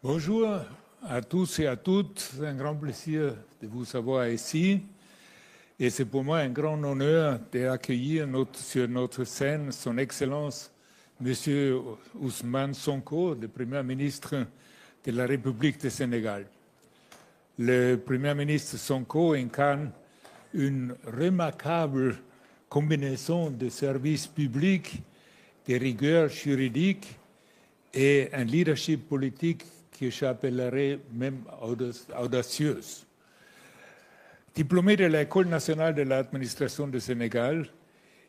Bonjour à tous et à toutes. C'est un grand plaisir de vous avoir ici. Et c'est pour moi un grand honneur d'accueillir sur notre scène Son Excellence Monsieur Ousmane Sonko, le Premier ministre de la République du Sénégal. Le Premier ministre Sonko incarne une remarquable combinaison de services publics, de rigueur juridique et un leadership politique que j'appellerais même audacieuse. Diplômé de l'École nationale de l'administration du Sénégal,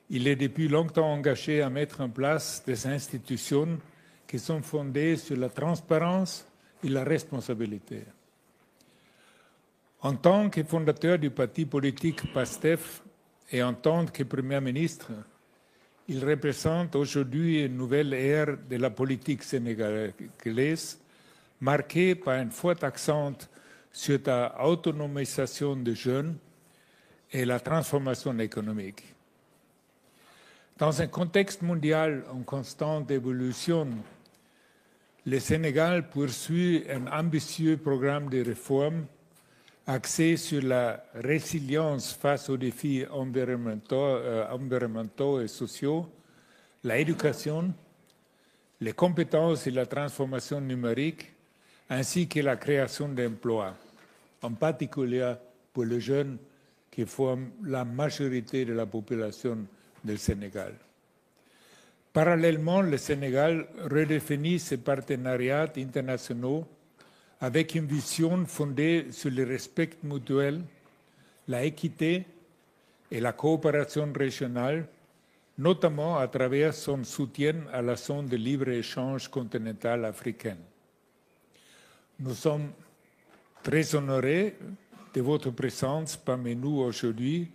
il est depuis longtemps engagé à mettre en place des institutions qui sont fondées sur la transparence et la responsabilité. En tant que fondateur du parti politique PASTEF et en tant que Premier ministre, il représente aujourd'hui une nouvelle ère de la politique sénégalaise marquée par un fort accent sur la autonomisation des jeunes et la transformation économique. Dans un contexte mondial en constante évolution, le Sénégal poursuit un ambitieux programme de réforme axé sur la résilience face aux défis environnementaux et sociaux, l'éducation, les compétences et la transformation numérique, ainsi que la création d'emplois, en particulier pour les jeunes qui forment la majorité de la population du Sénégal. Parallèlement, le Sénégal redéfinit ses partenariats internationaux avec une vision fondée sur le respect mutuel, la équité et la coopération régionale, notamment à travers son soutien à la zone de libre-échange continentale africaine. Nous sommes très honorés de votre présence parmi nous aujourd'hui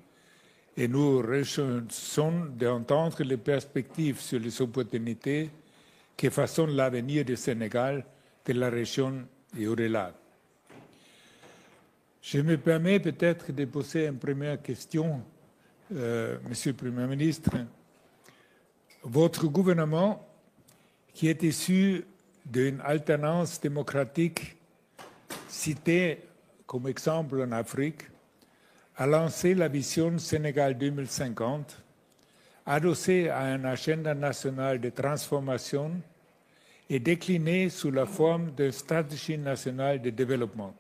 et nous réjouissons d'entendre les perspectives sur les opportunités qui façonnent l'avenir du Sénégal, de la région et au-delà. Je me permets peut-être de poser une première question, Monsieur le Premier ministre. Votre gouvernement, qui est issu d'une alternance démocratique citée comme exemple en Afrique, a lancé la vision Sénégal 2050, adossée à un agenda national de transformation et déclinée sous la forme d'une stratégie nationale de développement.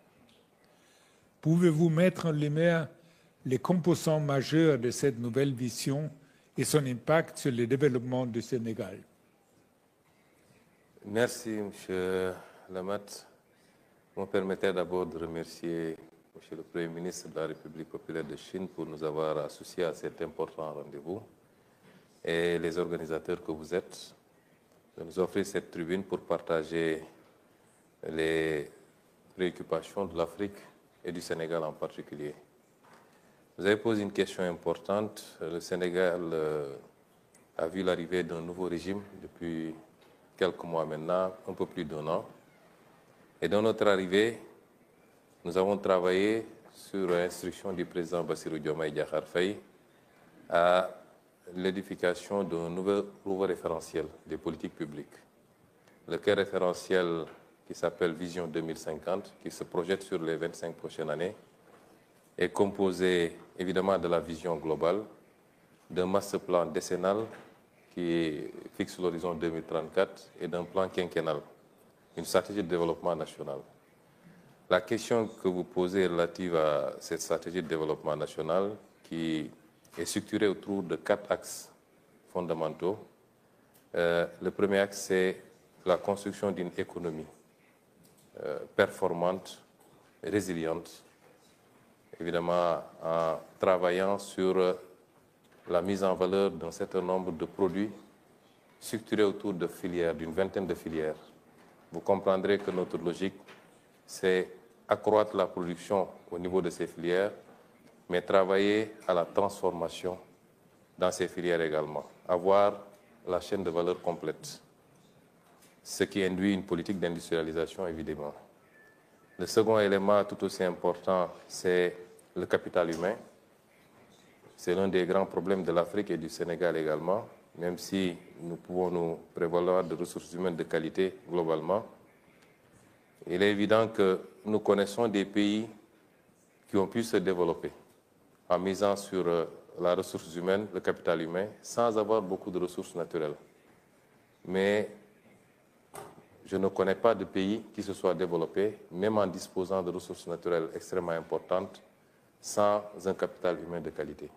Pouvez-vous mettre en lumière les composants majeurs de cette nouvelle vision et son impact sur le développement du Sénégal? Merci, M. Lamat. Vous me permettez d'abord de remercier M. le Premier ministre de la République populaire de Chine pour nous avoir associés à cet important rendez-vous et les organisateurs que vous êtes de nous offrir cette tribune pour partager les préoccupations de l'Afrique et du Sénégal en particulier. Vous avez posé une question importante. Le Sénégal a vu l'arrivée d'un nouveau régime depuis quelques mois maintenant, un peu plus d'1 an. Et dans notre arrivée, nous avons travaillé sur l'instruction du président Bassirou Diomaye Diakhar Faye à l'édification d'un nouveau référentiel des politiques publiques. Le cas référentiel qui s'appelle Vision 2050, qui se projette sur les 25 prochaines années, est composé évidemment de la vision globale, d'un master plan décennal qui fixe l'horizon 2034 et d'un plan quinquennal, une stratégie de développement national. La question que vous posez relative à cette stratégie de développement national qui est structurée autour de 4 axes fondamentaux. Le premier axe, c'est la construction d'une économie performante, résiliente, évidemment en travaillant sur la mise en valeur d'un certain nombre de produits structurés autour de filières, d'une vingtaine de filières. Vous comprendrez que notre logique, c'est accroître la production au niveau de ces filières, mais travailler à la transformation dans ces filières également, avoir la chaîne de valeur complète, ce qui induit une politique d'industrialisation évidemment. Le second élément tout aussi important, c'est le capital humain. C'est l'un des grands problèmes de l'Afrique et du Sénégal également, même si nous pouvons nous prévaloir de ressources humaines de qualité globalement. il est évident que nous connaissons des pays qui ont pu se développer en misant sur la ressource humaine, le capital humain, sans avoir beaucoup de ressources naturelles. Mais je ne connais pas de pays qui se soit développé, même en disposant de ressources naturelles extrêmement importantes, sans un capital humain de qualité.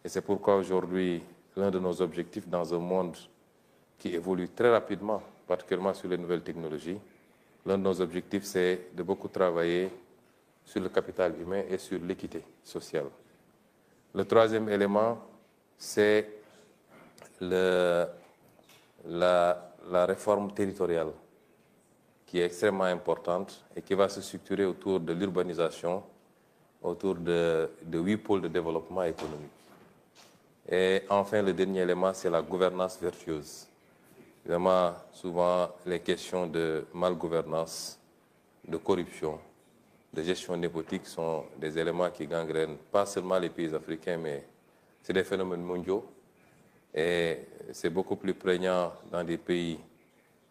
Et c'est pourquoi aujourd'hui, l'un de nos objectifs dans un monde qui évolue très rapidement, particulièrement sur les nouvelles technologies, l'un de nos objectifs, c'est de beaucoup travailler sur le capital humain et sur l'équité sociale. Le troisième élément, c'est la réforme territoriale, qui est extrêmement importante et qui va se structurer autour de l'urbanisation, autour de 8 pôles de développement économique. Et enfin, le dernier élément, c'est la gouvernance vertueuse. Évidemment, souvent, les questions de malgouvernance, de corruption, de gestion népotique sont des éléments qui gangrènent pas seulement les pays africains, mais c'est des phénomènes mondiaux. Et c'est beaucoup plus prégnant dans des pays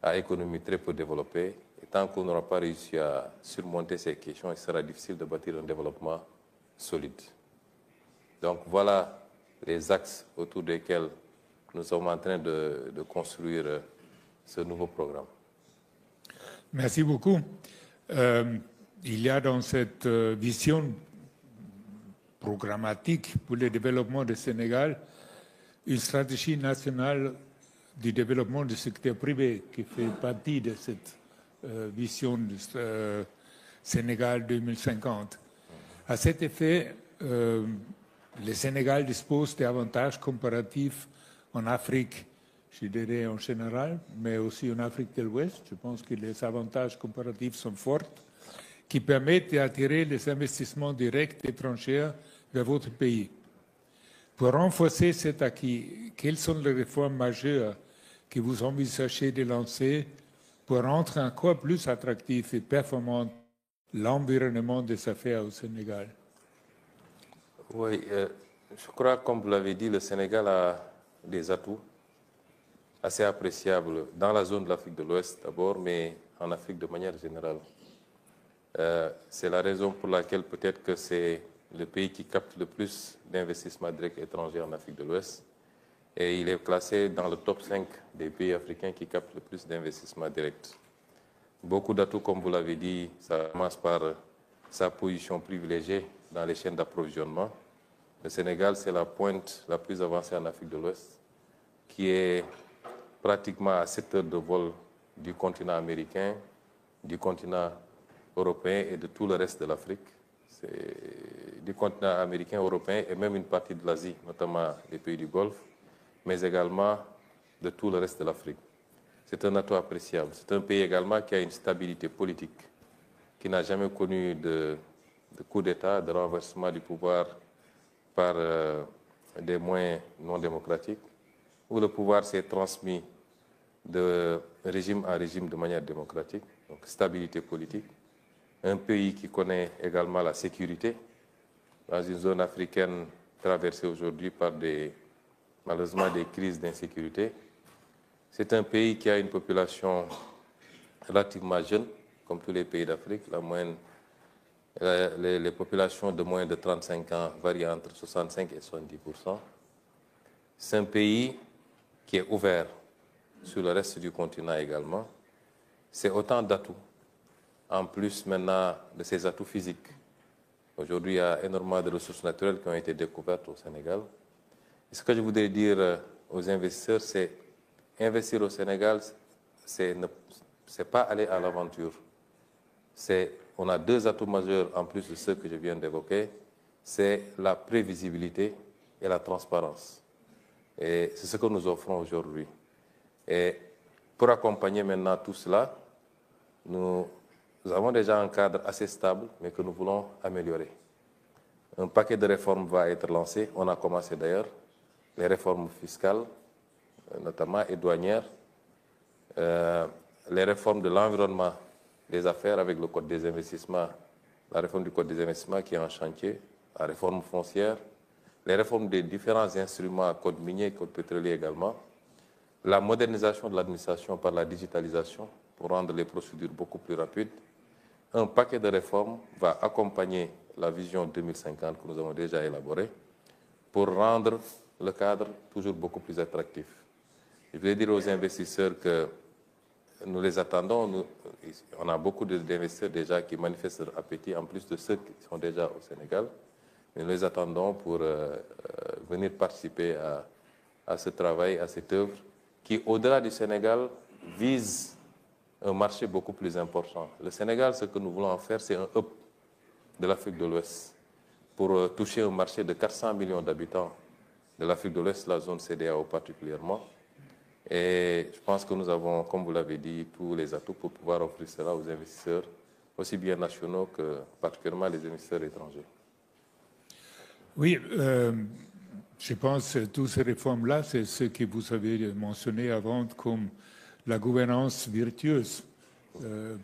à économie très peu développée. Et tant qu'on n'aura pas réussi à surmonter ces questions, il sera difficile de bâtir un développement solide. Donc voilà les axes autour desquels nous sommes en train de construire ce nouveau programme. Merci beaucoup. Il y a dans cette vision programmatique pour le développement du Sénégal une stratégie nationale du développement du secteur privé qui fait partie de cette vision du Sénégal 2050. À cet effet, le Sénégal dispose d'avantages comparatifs en Afrique, je dirais en général, mais aussi en Afrique de l'Ouest. Je pense que les avantages comparatifs sont forts, qui permettent d'attirer les investissements directs étrangers vers votre pays. Pour renforcer cet acquis, quelles sont les réformes majeures que vous envisagez de lancer pour rendre encore plus attractif et performant l'environnement des affaires au Sénégal? Oui, je crois, comme vous l'avez dit, le Sénégal a des atouts assez appréciables dans la zone de l'Afrique de l'Ouest d'abord, mais en Afrique de manière générale. C'est la raison pour laquelle peut-être que c'est le pays qui capte le plus d'investissements directs étrangers en Afrique de l'Ouest. Et il est classé dans le top 5 des pays africains qui captent le plus d'investissements directs. Beaucoup d'atouts, comme vous l'avez dit, ça commence par sa position privilégiée dans les chaînes d'approvisionnement. Le Sénégal, c'est la pointe la plus avancée en Afrique de l'Ouest, qui est pratiquement à 7 heures de vol du continent américain, du continent européen et de tout le reste de l'Afrique. C'est du continent américain, européen et même une partie de l'Asie, notamment les pays du Golfe, mais également de tout le reste de l'Afrique. C'est un atout appréciable. C'est un pays également qui a une stabilité politique, qui n'a jamais connu de coup d'État, de renversement du pouvoir par des moyens non démocratiques, où le pouvoir s'est transmis de régime en régime de manière démocratique, donc stabilité politique. Un pays qui connaît également la sécurité, dans une zone africaine traversée aujourd'hui par malheureusement des crises d'insécurité. C'est un pays qui a une population relativement jeune, comme tous les pays d'Afrique. Les populations de moins de 35 ans varient entre 65 et 70%. C'est un pays qui est ouvert sur le reste du continent également. C'est autant d'atouts, en plus maintenant de ces atouts physiques. Aujourd'hui, il y a énormément de ressources naturelles qui ont été découvertes au Sénégal. Et ce que je voudrais dire aux investisseurs, c'est investir au Sénégal, c'est pas aller à l'aventure. On a 2 atouts majeurs en plus de ceux que je viens d'évoquer, c'est la prévisibilité et la transparence. Et c'est ce que nous offrons aujourd'hui. Et pour accompagner maintenant tout cela, nous avons déjà un cadre assez stable, mais que nous voulons améliorer. Un paquet de réformes va être lancé. On a commencé d'ailleurs les réformes fiscales, notamment et douanières, les réformes de l'environnement des affaires avec le Code des investissements, la réforme du Code des investissements qui est en chantier, la réforme foncière, les réformes des différents instruments, Code minier, Code pétrolier également, la modernisation de l'administration par la digitalisation pour rendre les procédures beaucoup plus rapides, un paquet de réformes va accompagner la vision 2050 que nous avons déjà élaborée pour rendre le cadre toujours beaucoup plus attractif. Je voulais dire aux investisseurs que nous les attendons. On a beaucoup d'investisseurs déjà qui manifestent leur appétit, en plus de ceux qui sont déjà au Sénégal. Nous les attendons pour venir participer à ce travail, à cette œuvre, qui, au-delà du Sénégal, vise un marché beaucoup plus important. Le Sénégal, ce que nous voulons en faire, c'est un hub de l'Afrique de l'Ouest pour toucher un marché de 400 millions d'habitants de l'Afrique de l'Ouest, la zone CEDEAO particulièrement. Et je pense que nous avons, comme vous l'avez dit, tous les atouts pour pouvoir offrir cela aux investisseurs, aussi bien nationaux que particulièrement les investisseurs étrangers. Oui, je pense que toutes ces réformes-là, c'est ce que vous avez mentionné avant comme la gouvernance virtueuse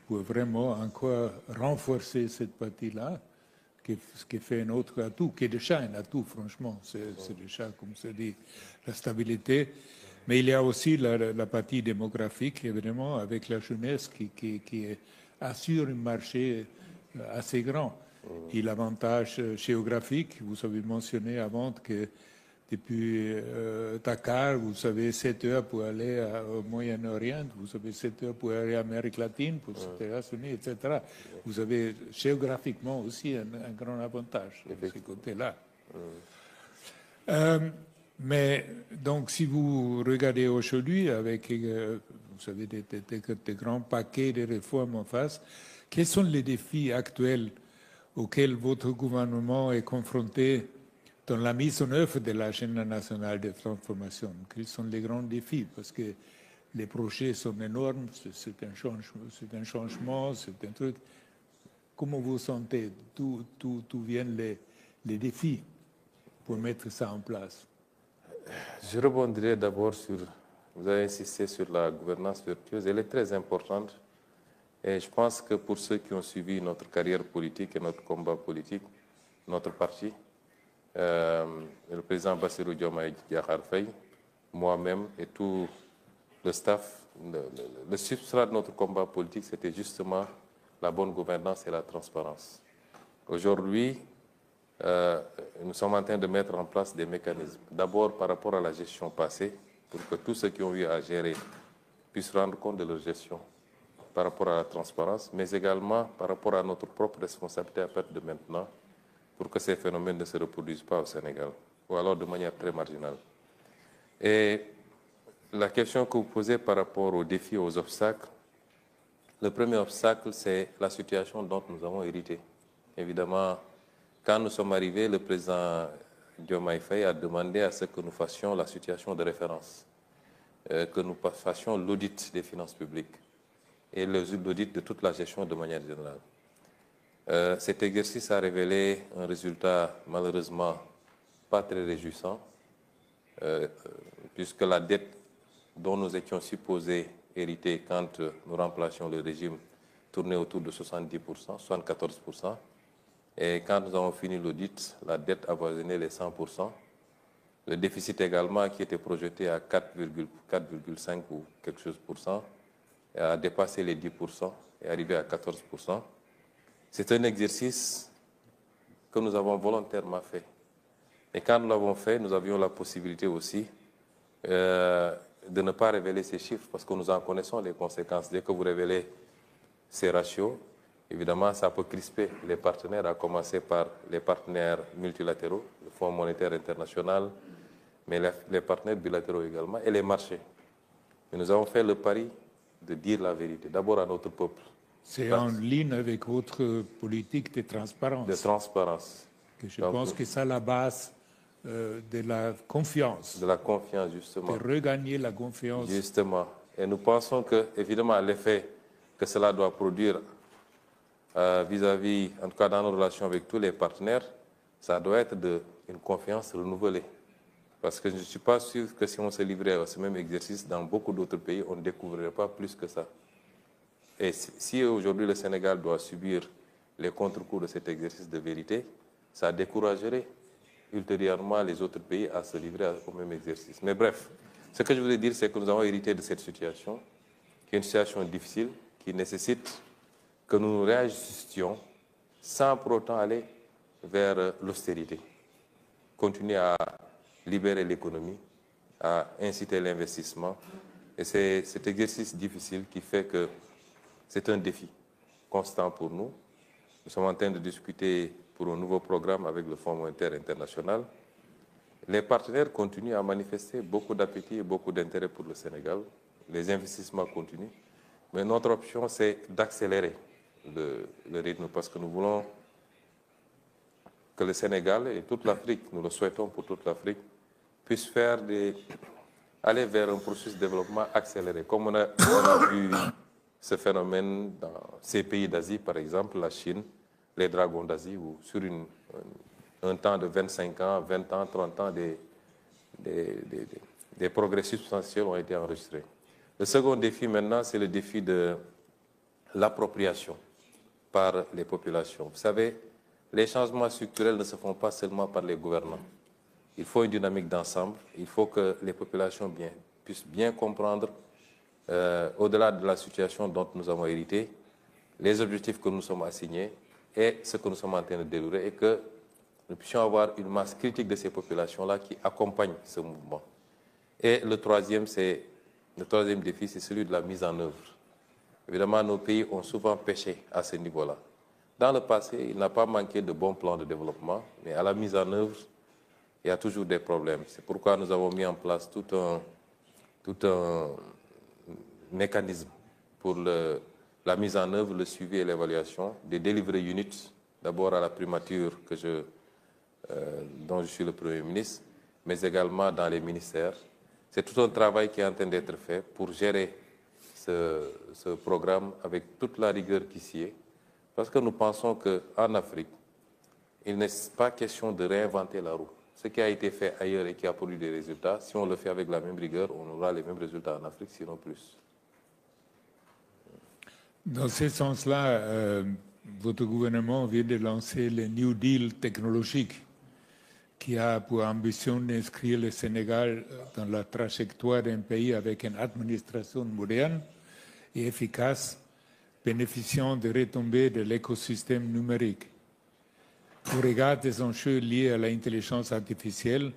pour vraiment encore renforcer cette partie-là, qui fait un autre atout, qui est déjà un atout, franchement. C'est déjà, comme se dit, la stabilité. Mais il y a aussi la partie démographique, évidemment, avec la jeunesse qui assure un marché assez grand. Et l'avantage géographique, vous avez mentionné avant que depuis Dakar, vous avez 7 heures pour aller au Moyen-Orient, vous avez 7 heures pour aller en Amérique latine, pour les États-Unis, etc. Vous avez géographiquement aussi un grand avantage de ce côté-là. Mais donc, si vous regardez aujourd'hui avec, vous avez des grands paquets de réformes en face, quels sont les défis actuels auxquels votre gouvernement est confronté dans la mise en œuvre de l'agenda nationale de transformation? Quels sont les grands défis? Parce que les projets sont énormes, c'est un changement, c'est un truc. Comment vous sentez? D'où viennent les défis pour mettre ça en place? Je rebondirai d'abord sur, vous avez insisté sur la gouvernance vertueuse, elle est très importante. Et je pense que pour ceux qui ont suivi notre carrière politique et notre combat politique, notre parti, le président Bassirou Diomaye Diakhar Faye, moi-même et tout le staff, le substrat de notre combat politique, c'était justement la bonne gouvernance et la transparence. Aujourd'hui, nous sommes en train de mettre en place des mécanismes. D'abord par rapport à la gestion passée, pour que tous ceux qui ont eu à gérer puissent rendre compte de leur gestion par rapport à la transparence, mais également par rapport à notre propre responsabilité à partir de maintenant, pour que ces phénomènes ne se reproduisent pas au Sénégal, ou alors de manière très marginale. Et la question que vous posez par rapport aux défis, aux obstacles, le premier obstacle, c'est la situation dont nous avons hérité. Évidemment, quand nous sommes arrivés, le président Diomaye Faye a demandé à ce que nous fassions la situation de référence, que nous fassions l'audit des finances publiques et l'audit de toute la gestion de manière générale. Cet exercice a révélé un résultat malheureusement pas très réjouissant, puisque la dette dont nous étions supposés hériter quand nous remplacions le régime tournait autour de 70%, 74%. Et quand nous avons fini l'audit, la dette avoisinait les 100%. Le déficit également, qui était projeté à 4,5 ou quelque chose pour cent, a dépassé les 10% et arrivé à 14%. C'est un exercice que nous avons volontairement fait. Et quand nous l'avons fait, nous avions la possibilité aussi de ne pas révéler ces chiffres parce que nous en connaissons les conséquences. Dès que vous révélez ces ratios, évidemment, ça peut crisper les partenaires, à commencer par les partenaires multilatéraux, le Fonds monétaire international, mais les partenaires bilatéraux également, et les marchés. Mais nous avons fait le pari de dire la vérité, d'abord à notre peuple. C'est en ligne avec votre politique de transparence. De transparence. Je pense que c'est la base de la confiance. De la confiance, justement. De regagner la confiance. Justement. Et nous pensons que, évidemment, l'effet que cela doit produire vis-à-vis, en tout cas dans nos relations avec tous les partenaires, ça doit être une confiance renouvelée. Parce que je ne suis pas sûr que si on se livrait à ce même exercice dans beaucoup d'autres pays, on ne découvrirait pas plus que ça. Et si aujourd'hui le Sénégal doit subir les contre-coups de cet exercice de vérité, ça découragerait ultérieurement les autres pays à se livrer au même exercice. Mais bref, ce que je voulais dire, c'est que nous avons hérité de cette situation, qui est une situation difficile, qui nécessite que nous réajustions sans pour autant aller vers l'austérité. Continuer à libérer l'économie, à inciter l'investissement. Et c'est cet exercice difficile qui fait que c'est un défi constant pour nous. Nous sommes en train de discuter pour un nouveau programme avec le Fonds monétaire international. Les partenaires continuent à manifester beaucoup d'appétit et beaucoup d'intérêt pour le Sénégal. Les investissements continuent. Mais notre option, c'est d'accélérer le rythme parce que nous voulons que le Sénégal et toute l'Afrique, nous le souhaitons pour toute l'Afrique, puissent aller vers un processus de développement accéléré. Comme on a vu ce phénomène dans ces pays d'Asie, par exemple, la Chine, les dragons d'Asie, où sur un temps de 25 ans, 20 ans, 30 ans, des progrès substantiels ont été enregistrés. Le second défi maintenant, c'est le défi de l'appropriation par les populations. Vous savez, les changements structurels ne se font pas seulement par les gouvernants. Il faut une dynamique d'ensemble. Il faut que les populations puissent bien comprendre, au-delà de la situation dont nous avons hérité, les objectifs que nous sommes assignés et ce que nous sommes en train de dérouler, et que nous puissions avoir une masse critique de ces populations-là qui accompagnent ce mouvement. Et le troisième défi, c'est celui de la mise en œuvre. Évidemment, nos pays ont souvent péché à ce niveau-là. Dans le passé, il n'a pas manqué de bons plans de développement, mais à la mise en œuvre, il y a toujours des problèmes. C'est pourquoi nous avons mis en place tout un mécanisme pour la mise en œuvre, le suivi et l'évaluation des delivery units, d'abord à la primature dont je suis le Premier ministre, mais également dans les ministères. C'est tout un travail qui est en train d'être fait pour gérer ce programme avec toute la rigueur qui s'y est, parce que nous pensons qu'en Afrique, il n'est pas question de réinventer la roue. Ce qui a été fait ailleurs et qui a produit des résultats, si on le fait avec la même rigueur, on aura les mêmes résultats en Afrique, sinon plus. Dans ce sens-là, votre gouvernement vient de lancer le New Deal technologique qui a pour ambition d'inscrire le Sénégal dans la trajectoire d'un pays avec une administration moderne et efficace, bénéficiant de retombées de l'écosystème numérique. Au regard des enjeux liés à l'intelligence artificielle,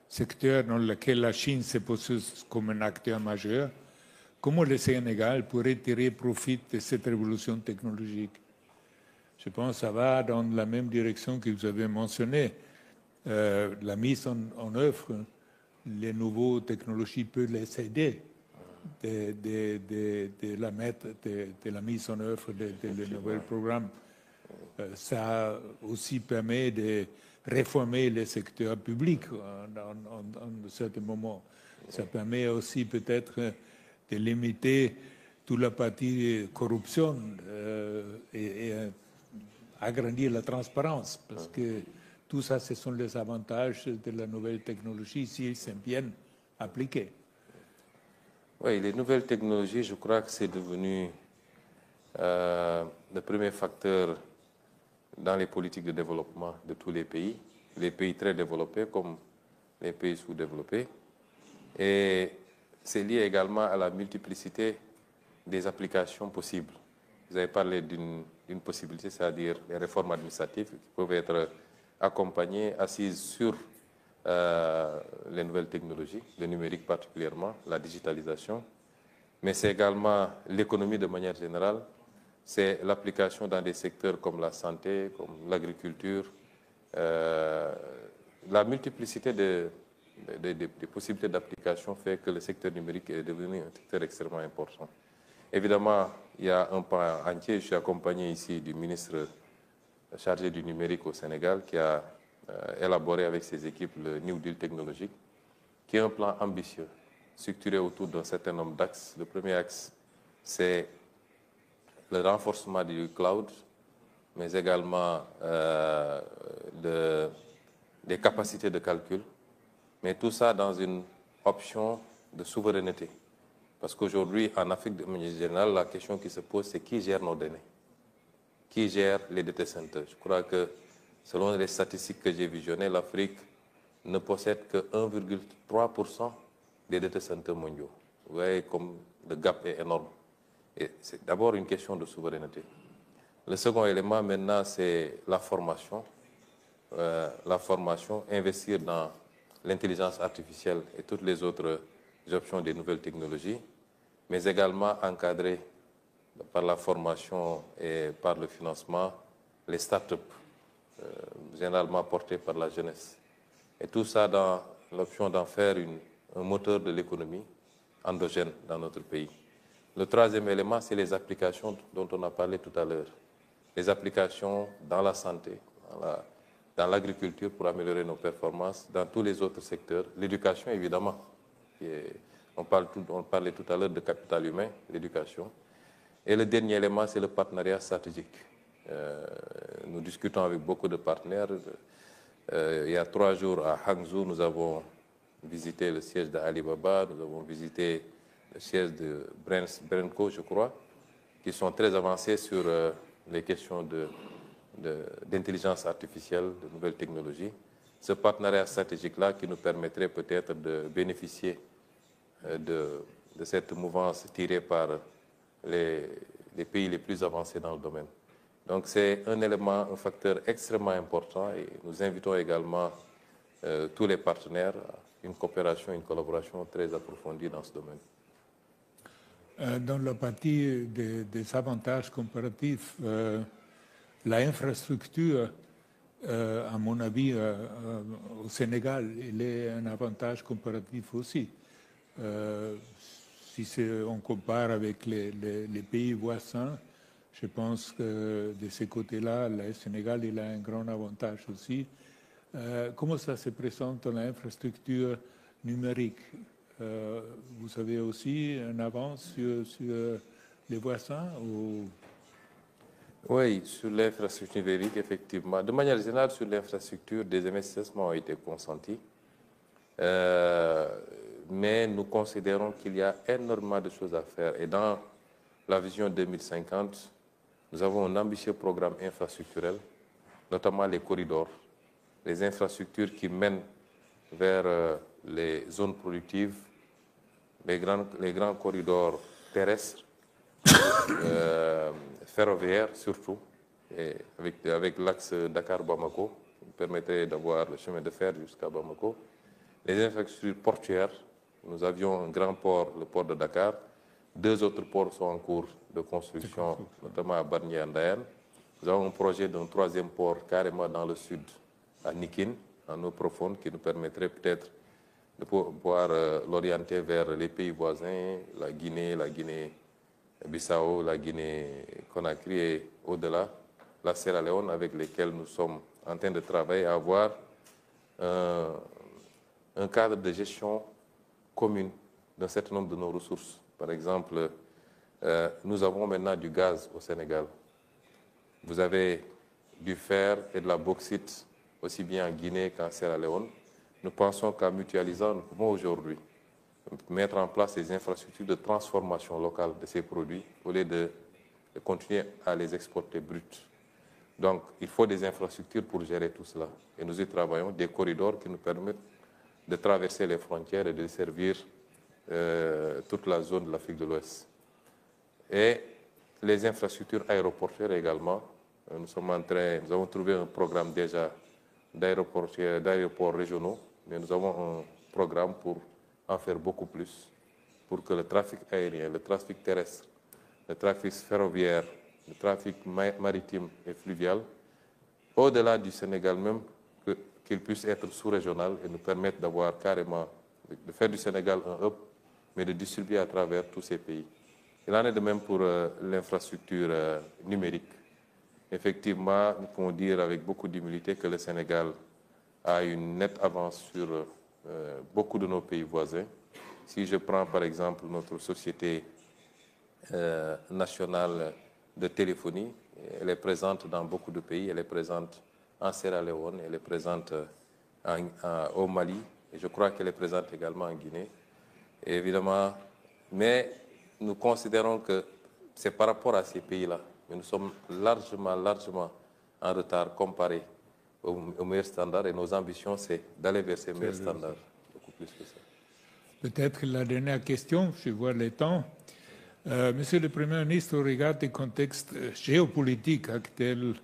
secteur dans lequel la Chine se pose comme un acteur majeur, comment le Sénégal pourrait tirer profit de cette révolution technologique? Je pense que ça va dans la même direction que vous avez mentionné. La mise en œuvre, les nouvelles technologies peuvent les aider de la mise en œuvre de nouveaux programmes. Ça aussi permet de réformer le secteur public en certains moments. Ça permet aussi peut-être de limiter toute la partie corruption et agrandir la transparence, parce que tout ça, ce sont les avantages de la nouvelle technologie s'ils sont bien appliqués. Oui, les nouvelles technologies, je crois que c'est devenu le premier facteur dans les politiques de développement de tous les pays très développés comme les pays sous-développés. Et c'est lié également à la multiplicité des applications possibles. Vous avez parlé d'une possibilité, c'est-à-dire les réformes administratives qui peuvent être accompagnées, assises sur les nouvelles technologies, le numérique particulièrement, la digitalisation, mais c'est également l'économie de manière générale, c'est l'application dans des secteurs comme la santé, comme l'agriculture, la multiplicité des possibilités d'application fait que le secteur numérique est devenu un secteur extrêmement important. Évidemment, il y a un pan entier. Je suis accompagné ici du ministre chargé du numérique au Sénégal qui a élaboré avec ses équipes le New Deal technologique, qui est un plan ambitieux, structuré autour d'un certain nombre d'axes. Le premier axe, c'est le renforcement du cloud, mais également des capacités de calcul, mais tout ça dans une option de souveraineté. Parce qu'aujourd'hui, en Afrique de manière générale, la question qui se pose, c'est qui gère nos données? Qui gère les data centers? Je crois que, selon les statistiques que j'ai visionnées, l'Afrique ne possède que 1,3% des data centers mondiaux. Vous voyez comme le gap est énorme. Et c'est d'abord une question de souveraineté. Le second élément maintenant, c'est la formation. Investir dans l'intelligence artificielle et toutes les autres options des nouvelles technologies, mais également encadrer par la formation et par le financement les start-up, généralement portées par la jeunesse. Et tout ça dans l'option d'en faire un moteur de l'économie endogène dans notre pays. Le troisième élément, c'est les applications dont on a parlé tout à l'heure. Les applications dans la santé, dans l'agriculture pour améliorer nos performances, dans tous les autres secteurs. L'éducation, évidemment. On parlait tout à l'heure de capital humain, l'éducation. Et le dernier élément, c'est le partenariat stratégique. Nous discutons avec beaucoup de partenaires. Il y a 3 jours à Hangzhou, nous avons visité le siège d'Alibaba, nous avons visité le siège de Brenco, je crois, qui sont très avancés sur les questions d'intelligence artificielle, de nouvelles technologies. Ce partenariat stratégique-là qui nous permettrait peut-être de bénéficier de cette mouvance tirée par les pays les plus avancés dans le domaine. Donc c'est un élément, un facteur extrêmement important et nous invitons également tous les partenaires à une coopération, une collaboration très approfondie dans ce domaine. Dans la partie des avantages comparatifs, l'infrastructure, à mon avis, au Sénégal, il est un avantage comparatif aussi. Si on compare avec les pays voisins, je pense que de ce côté-là, le Sénégal il a un grand avantage aussi. Comment ça se présente dans l'infrastructure numérique? Vous avez aussi un avance sur les voisins ou... Oui, sur l'infrastructure numérique, effectivement. De manière générale, sur l'infrastructure, des investissements ont été consentis. Mais nous considérons qu'il y a énormément de choses à faire. Et dans la vision 2050, nous avons un ambitieux programme infrastructurel, notamment les corridors, les infrastructures qui mènent vers les zones productives, les grands corridors terrestres, ferroviaires surtout, et avec l'axe Dakar-Bamako, qui permettrait d'avoir le chemin de fer jusqu'à Bamako. Les infrastructures portuaires, nous avions un grand port, le port de Dakar. 2 autres ports sont en cours de construction, notamment à Bargny et Ndayan. Nous avons un projet d'un 3e port carrément dans le sud, à Nikin, en eau profonde, qui nous permettrait peut-être de pouvoir l'orienter vers les pays voisins, la Guinée-Bissau, la Guinée-Conakry et au-delà, la Sierra Leone, avec lesquels nous sommes en train de travailler à avoir un cadre de gestion commune d'un certain nombre de nos ressources. Par exemple, nous avons maintenant du gaz au Sénégal. Vous avez du fer et de la bauxite, aussi bien en Guinée qu'en Sierra Leone. Nous pensons qu'en mutualisant, nous pouvons aujourd'hui mettre en place des infrastructures de transformation locale de ces produits au lieu de continuer à les exporter bruts. Donc, il faut des infrastructures pour gérer tout cela. Et nous y travaillons, des corridors qui nous permettent de traverser les frontières et de servir toute la zone de l'Afrique de l'Ouest. Et les infrastructures aéroportuaires également. Nous avons trouvé un programme déjà d'aéroports régionaux, mais nous avons un programme pour en faire beaucoup plus, pour que le trafic aérien, le trafic terrestre, le trafic ferroviaire, le trafic maritime et fluvial, au-delà du Sénégal même, qu'il puisse être sous-régional et nous permettre d'avoir carrément, de faire du Sénégal un hub, mais de distribuer à travers tous ces pays. Il en est de même pour l'infrastructure numérique. Effectivement, nous pouvons dire avec beaucoup d'humilité que le Sénégal a une nette avance sur beaucoup de nos pays voisins. Si je prends par exemple notre société nationale de téléphonie, elle est présente dans beaucoup de pays, elle est présente en Sierra Leone, elle est présente au Mali, et je crois qu'elle est présente également en Guinée. Et évidemment, mais nous considérons que c'est par rapport à ces pays-là, mais nous sommes largement en retard comparé aux meilleurs standards, et nos ambitions, c'est d'aller vers ces meilleurs standards, beaucoup plus que ça. Peut-être la dernière question, je vois le temps. Monsieur le Premier ministre, au regard du contexte géopolitique actuel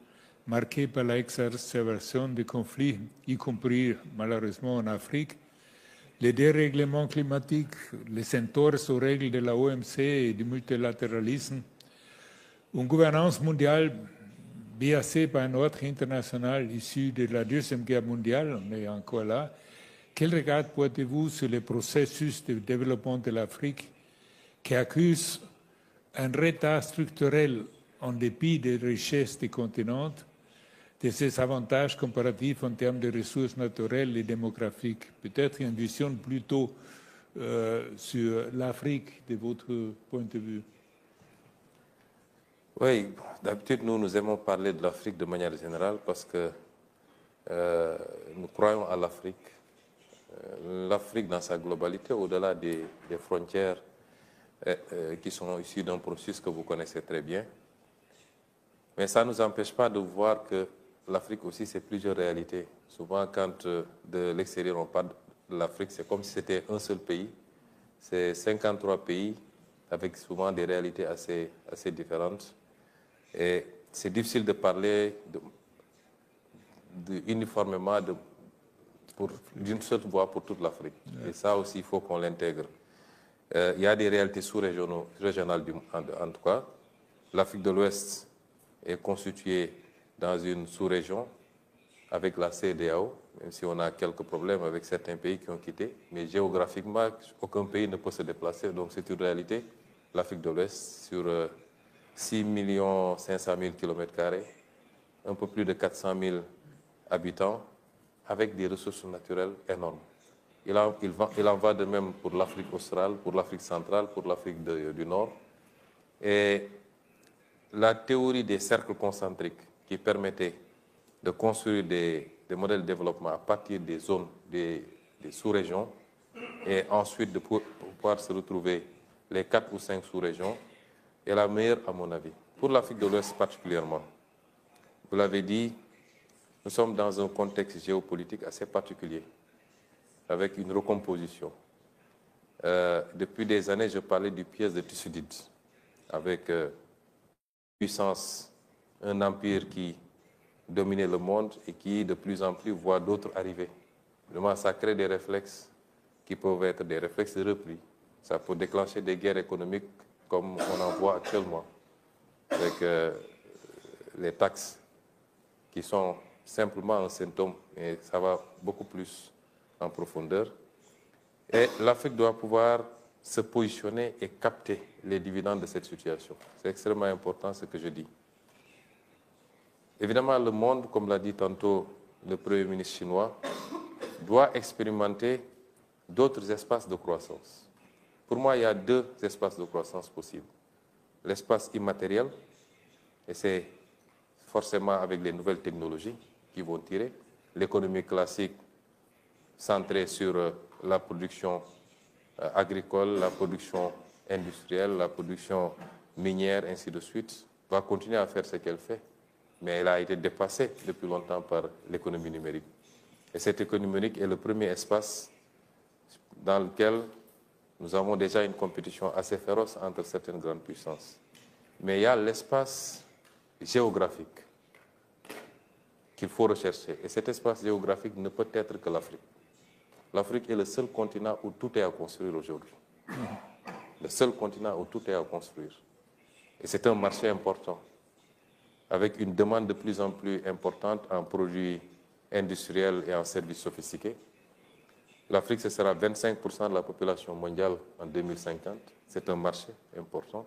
marqué par l'exacerbation des conflits, y compris malheureusement en Afrique, les dérèglements climatiques, les entorses aux règles de la OMC et du multilatéralisme, une gouvernance mondiale biaisée par un ordre international issu de la Deuxième Guerre mondiale, on est encore là. Quel regard portez-vous sur le processus de développement de l'Afrique qui accuse un retard structurel en dépit des richesses du continent, de ses avantages comparatifs en termes de ressources naturelles et démographiques? Peut-être une vision plutôt sur l'Afrique de votre point de vue. Oui, d'habitude, nous aimons parler de l'Afrique de manière générale parce que nous croyons à l'Afrique. L'Afrique dans sa globalité, au-delà des frontières qui sont issues d'un processus que vous connaissez très bien. Mais ça ne nous empêche pas de voir que l'Afrique aussi, c'est plusieurs réalités. Souvent, quand de l'extérieur, on parle de l'Afrique, c'est comme si c'était un seul pays. C'est 53 pays avec souvent des réalités assez différentes. Et c'est difficile de parler uniformément d'une seule voix pour toute l'Afrique. Ouais. Et ça aussi, il faut qu'on l'intègre. Il y a des réalités sous-régionales en tout cas. L'Afrique de l'Ouest est constituée dans une sous-région avec la CEDEAO, même si on a quelques problèmes avec certains pays qui ont quitté. Mais géographiquement, aucun pays ne peut se déplacer. Donc c'est une réalité. L'Afrique de l'Ouest, sur 6 500 000 km², un peu plus de 400 000 habitants, avec des ressources naturelles énormes. Il en va de même pour l'Afrique australe, pour l'Afrique centrale, pour l'Afrique du Nord. Et la théorie des cercles concentriques qui permettait de construire des modèles de développement à partir des zones, des sous-régions, et ensuite de pouvoir se retrouver les 4 ou 5 sous-régions, est la meilleure à mon avis. Pour l'Afrique de l'Ouest particulièrement, vous l'avez dit, nous sommes dans un contexte géopolitique assez particulier, avec une recomposition. Depuis des années, je parlais du piège de Thucydide, avec puissance, un empire qui dominait le monde et qui, de plus en plus, voit d'autres arriver. Vraiment, ça crée des réflexes qui peuvent être des réflexes de repli. Ça peut déclencher des guerres économiques comme on en voit actuellement, avec les taxes qui sont simplement un symptôme, et ça va beaucoup plus en profondeur. Et l'Afrique doit pouvoir se positionner et capter les dividendes de cette situation. C'est extrêmement important ce que je dis. Évidemment, le monde, comme l'a dit tantôt le Premier ministre chinois, doit expérimenter d'autres espaces de croissance. Pour moi, il y a 2 espaces de croissance possibles. L'espace immatériel, et c'est forcément avec les nouvelles technologies qui vont tirer. L'économie classique centrée sur la production agricole, la production industrielle, la production minière, ainsi de suite, va continuer à faire ce qu'elle fait. Mais elle a été dépassée depuis longtemps par l'économie numérique. Et cette économie numérique est le premier espace dans lequel nous avons déjà une compétition assez féroce entre certaines grandes puissances. Mais il y a l'espace géographique qu'il faut rechercher. Et cet espace géographique ne peut être que l'Afrique. L'Afrique est le seul continent où tout est à construire aujourd'hui. Le seul continent où tout est à construire. Et c'est un marché important, avec une demande de plus en plus importante en produits industriels et en services sophistiqués. L'Afrique, ce sera 25% de la population mondiale en 2050. C'est un marché important.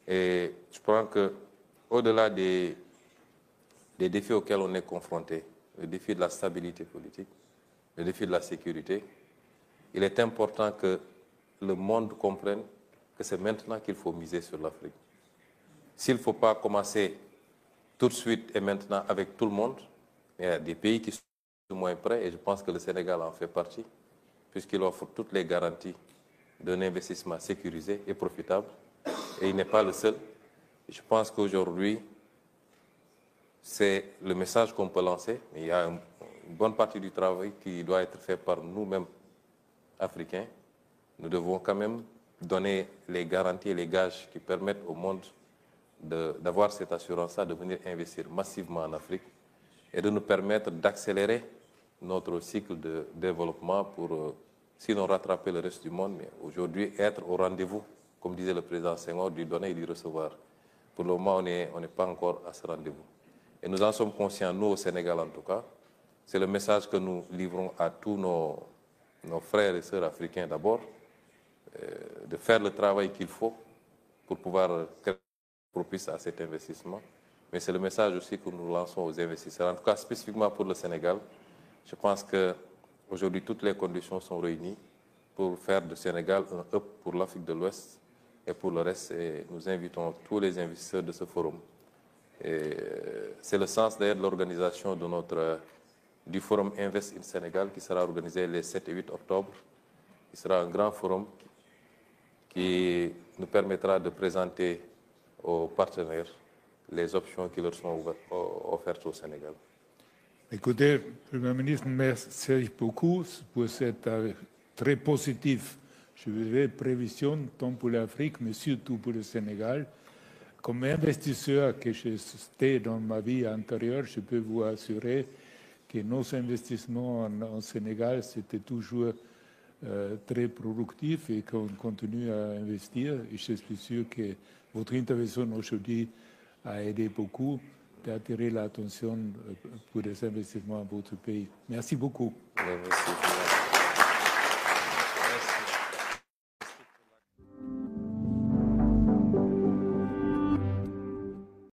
Et je crois qu'au-delà des défis auxquels on est confronté, le défi de la stabilité politique, le défi de la sécurité, il est important que le monde comprenne que c'est maintenant qu'il faut miser sur l'Afrique. S'il ne faut pas commencer tout de suite et maintenant avec tout le monde, il y a des pays qui sont moins prêts, et je pense que le Sénégal en fait partie, puisqu'il offre toutes les garanties d'un investissement sécurisé et profitable, et il n'est pas le seul. Et je pense qu'aujourd'hui, c'est le message qu'on peut lancer, mais il y a une bonne partie du travail qui doit être fait par nous-mêmes, Africains. Nous devons quand même donner les garanties et les gages qui permettent au monde d'avoir cette assurance-là, de venir investir massivement en Afrique et de nous permettre d'accélérer notre cycle de développement pour, sinon rattraper le reste du monde, mais aujourd'hui être au rendez-vous, comme disait le président Senghor, du donner et du recevoir. Pour le moment, on n'est pas encore à ce rendez-vous. Et nous en sommes conscients, nous au Sénégal en tout cas. C'est le message que nous livrons à tous nos frères et sœurs africains d'abord, de faire le travail qu'il faut pour pouvoir créer propice à cet investissement. Mais c'est le message aussi que nous lançons aux investisseurs. En tout cas, spécifiquement pour le Sénégal, je pense qu'aujourd'hui, toutes les conditions sont réunies pour faire du Sénégal un hub pour l'Afrique de l'Ouest et pour le reste. Et nous invitons tous les investisseurs de ce forum. C'est le sens d'ailleurs de l'organisation du forum Invest in Sénégal qui sera organisé les 7 et 8 octobre. Il sera un grand forum qui nous permettra de présenter aux partenaires les options qui leur sont offertes au Sénégal. Écoutez, Premier ministre, merci beaucoup pour cette très positive prévision, tant pour l'Afrique, mais surtout pour le Sénégal. Comme investisseur que j'étais dans ma vie antérieure, je peux vous assurer que nos investissements en Sénégal, c'était toujours très productif et qu'on continue à investir. Et je suis sûr que votre intervention aujourd'hui a aidé beaucoup d'attirer l'attention pour les investissements à votre pays. Merci beaucoup. Merci.